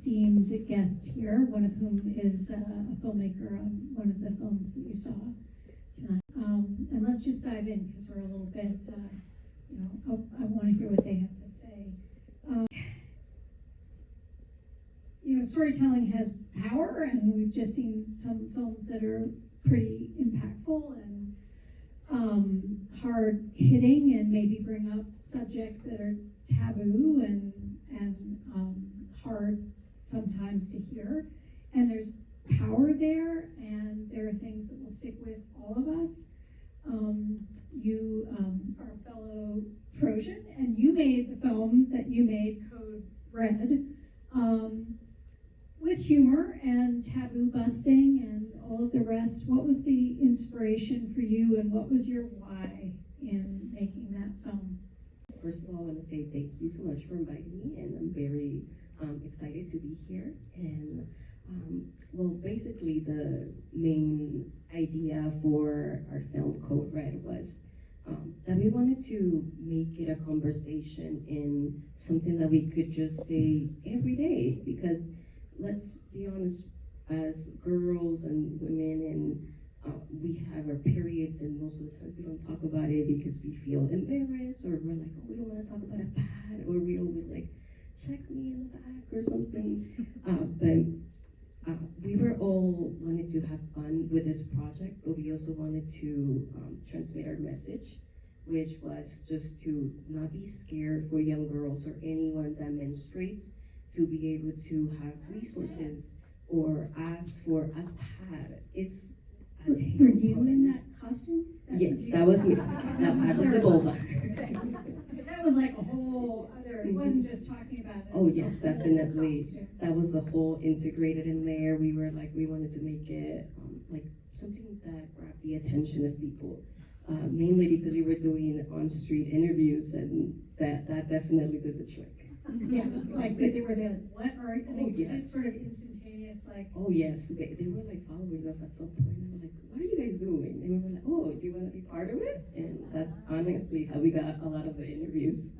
esteemed guests here, one of whom is a filmmaker on one of the films that you saw tonight. And let's just dive in because we're a little bit, I want to hear what they have to say. Storytelling has power, and we've just seen some films that are pretty impactful and hard hitting, and maybe bring up subjects that are taboo and hard sometimes to hear. And there's power there, and there are things that will stick with all of us. You are a fellow Trojan, and you made the film that you made, Code Red, with humor and taboo busting and all of the rest. What was the inspiration for you, and what was your why in making that film? First of all, I want to say thank you so much for inviting me, and I'm very excited to be here. And basically the main idea for our film Code Red was that we wanted to make it a conversation in something that we could just say every day, because let's be honest, as girls and women, and we have our periods, and most of the time we don't talk about it because we feel embarrassed, or we're like, oh, we don't want to talk about a pad, or we always like, check me in the back or something. But we were all wanted to have fun with this project, but we also wanted to transmit our message, which was just to not be scared for young girls or anyone that menstruates to be able to have resources or ask for a pad. Were you in that costume? Yes, that was me. I was the vulva. That was like a whole other, it wasn't just talking about it. Oh yes, definitely. That was the whole integrated in there. We were like, we wanted to make it like something that grabbed the attention of people. Mainly because we were doing on-street interviews, and that definitely did the trick. Yeah, like they were there, what, or yes. It's sort of instantaneous, like. Oh yes, they were like following us at some point. They were like, what are you guys doing? And we were like, oh, do you want to be part of it? And that's honestly how we got a lot of the interviews.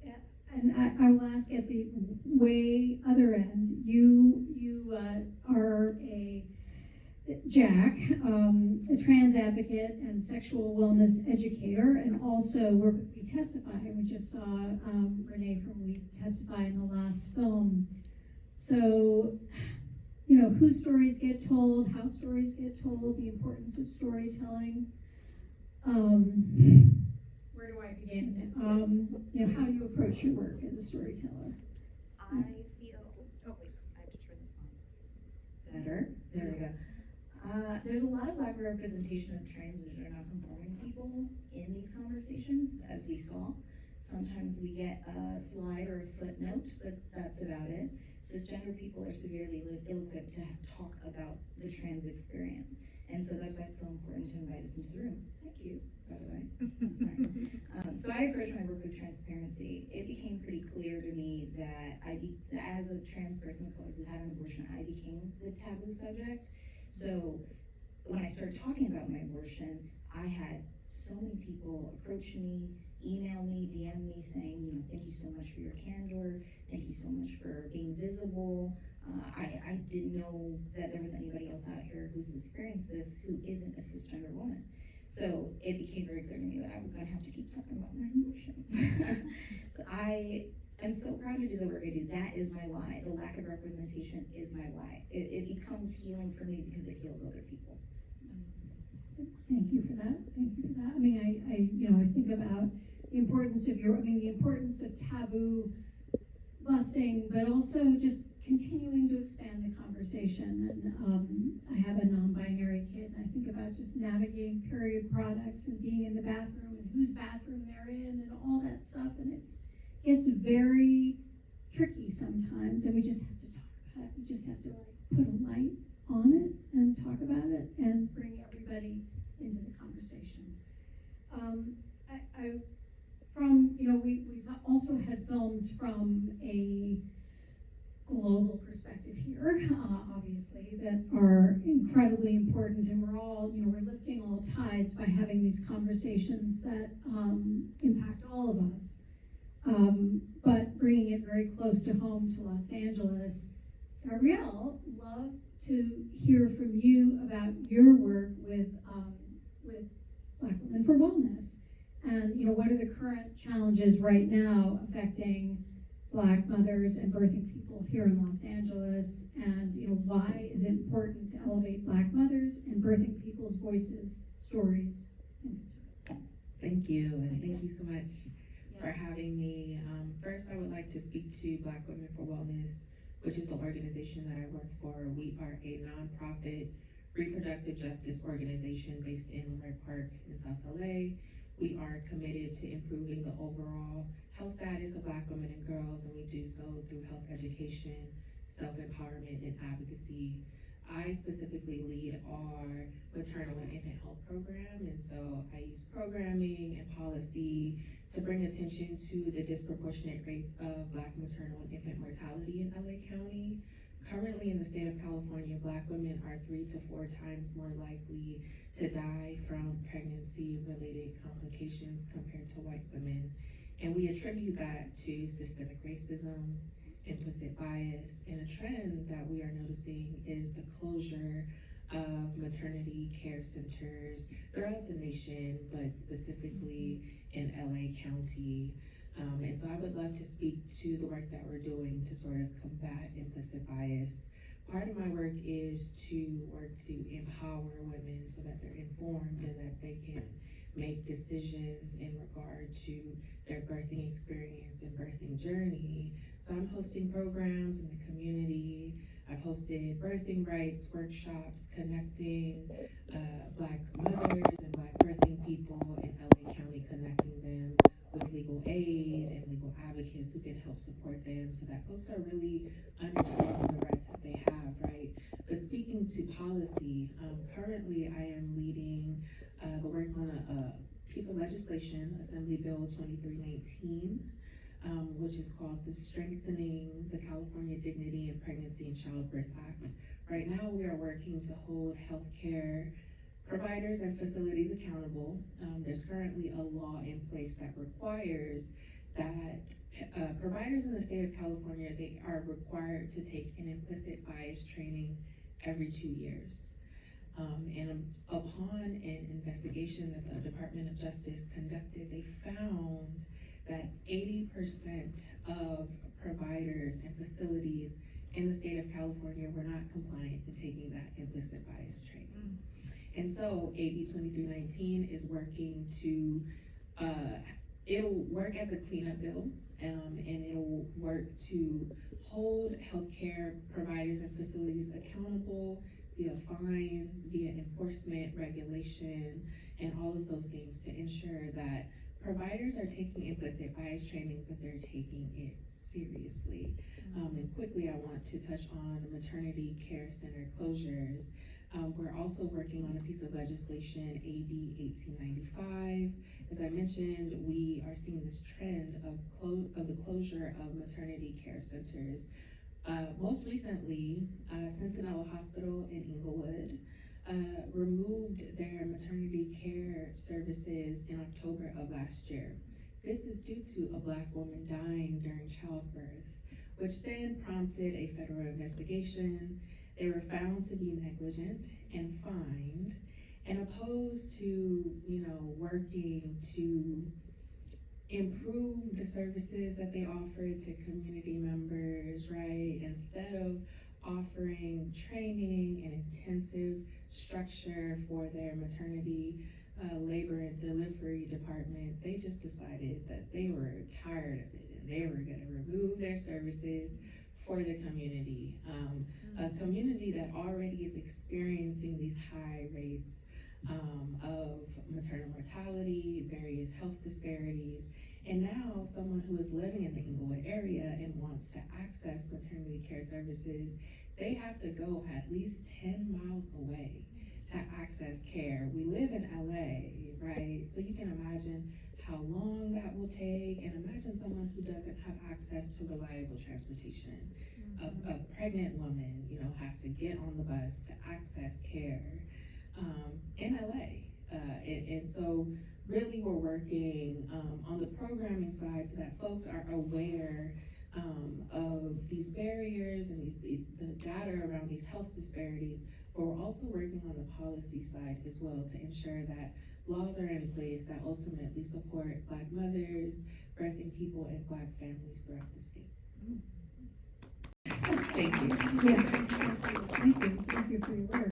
Yeah, and I will ask at the way other end, you are a Jack, a trans advocate and sexual wellness educator, and also work with We Testify. We just saw Renee from We Testify in the last film. So, whose stories get told, how stories get told, the importance of storytelling. Where do I begin? How do you approach your work as a storyteller? I feel, oh wait, I have to turn this on. Better, there we go. There's a lot of lack of representation of transgender and non-conforming people in these conversations, as we saw. Sometimes we get a slide or a footnote, but that's about it. Cisgender people are severely ill-equipped to talk about the trans experience. And so that's why it's so important to invite us into the room. Thank you, by the way. That's nice. So I approach my work with transparency. It became pretty clear to me that as a trans person of color who had an abortion, I became the taboo subject. So when I started talking about my abortion, I had so many people approach me, email me, DM me saying, thank you so much for your candor. Thank you so much for being visible. I didn't know that there was anybody else out here who's experienced this who isn't a cisgender woman. So it became very clear to me that I was going to have to keep talking about my abortion. So I am so proud to do the work I do. That is my why. The lack of representation is my why. It becomes healing for me because it heals other people. Thank you for that. Thank you for that. I mean, I think about the importance of the importance of taboo busting, but also just continuing to expand the conversation. And I have a non-binary kid, and I think about just navigating period products and being in the bathroom and whose bathroom they're in and all that stuff. And it's very tricky sometimes, and we just have to talk about it. We just have to put a light on it and talk about it and bring everybody into the conversation. We've also had films from a global perspective here, obviously, that are incredibly important, and we're lifting all tides by having these conversations that impact all of us. but bringing it very close to home to Los Angeles. Gabrielle, love to hear from you about your work with Black Women for Wellness. And, what are the current challenges right now affecting Black mothers and birthing people here in Los Angeles? And, why is it important to elevate Black mothers and birthing people's voices, stories, and Thank you, and thank you so much for having me. First, I would like to speak to Black Women for Wellness, which is the organization that I work for. We are a nonprofit reproductive justice organization based in Leimert Park in South LA. We are committed to improving the overall health status of Black women and girls, and we do so through health education, self-empowerment, and advocacy. I specifically lead our maternal and infant health program, and so I use programming and policy to bring attention to the disproportionate rates of Black maternal and infant mortality in LA County. Currently in the state of California, Black women are 3 to 4 times more likely to die from pregnancy-related complications compared to white women. And we attribute that to systemic racism, implicit bias, and a trend that we are noticing is the closure of maternity care centers throughout the nation, but specifically in LA County. And so I would love to speak to the work that we're doing to sort of combat implicit bias. Part of my work is to work to empower women so that they're informed and that they can make decisions in regard to their birthing experience and birthing journey. So I'm hosting programs in the community. I've hosted birthing rights workshops, connecting Black mothers and Black birthing people in LA County, connecting them with legal aid and legal advocates who can help support them so that folks are really understanding the rights that they have, right? But speaking to policy, currently I am leading the work on a piece of legislation, Assembly Bill 2319, which is called the Strengthening the California Dignity in Pregnancy and Childbirth Act. Right now we are working to hold healthcare providers and facilities accountable. There's currently a law in place that requires that providers in the state of California, they are required to take an implicit bias training every 2 years. And upon an investigation that the Department of Justice conducted, they found that 80% of providers and facilities in the state of California were not compliant in taking that implicit bias training. And so AB 2319 is working to, it'll work as a cleanup bill, and it'll work to hold healthcare providers and facilities accountable via fines, via enforcement, regulation, and all of those things to ensure that providers are taking implicit bias training, but they're taking it seriously. And quickly, I want to touch on maternity care center closures. We're also working on a piece of legislation, AB 1895. As I mentioned, we are seeing this trend of the closure of maternity care centers. Most recently, Sentinel Hospital in Inglewood removed their maternity care services in October of last year. This is due to a Black woman dying during childbirth, which then prompted a federal investigation. They were found to be negligent and fined, and opposed to, working to improve the services that they offered to community members, right? Instead of offering training and intensive structure for their maternity, labor and delivery department, they just decided that they were tired of it and they were gonna remove their services for the community. A community that already is experiencing these high rates of maternal mortality, various health disparities, and now someone who is living in the Inglewood area and wants to access maternity care services, they have to go at least 10 miles away to access care. We live in LA, right? So you can imagine how long that will take, and imagine someone who doesn't have access to reliable transportation. A pregnant woman, has to get on the bus to access care in LA. And so really we're working on the programming side so that folks are aware of these barriers and the data around these health disparities, but we're also working on the policy side as well to ensure that laws are in place that ultimately support Black mothers, birthing people, and Black families throughout the state. Thank you. Yes, thank you for your work.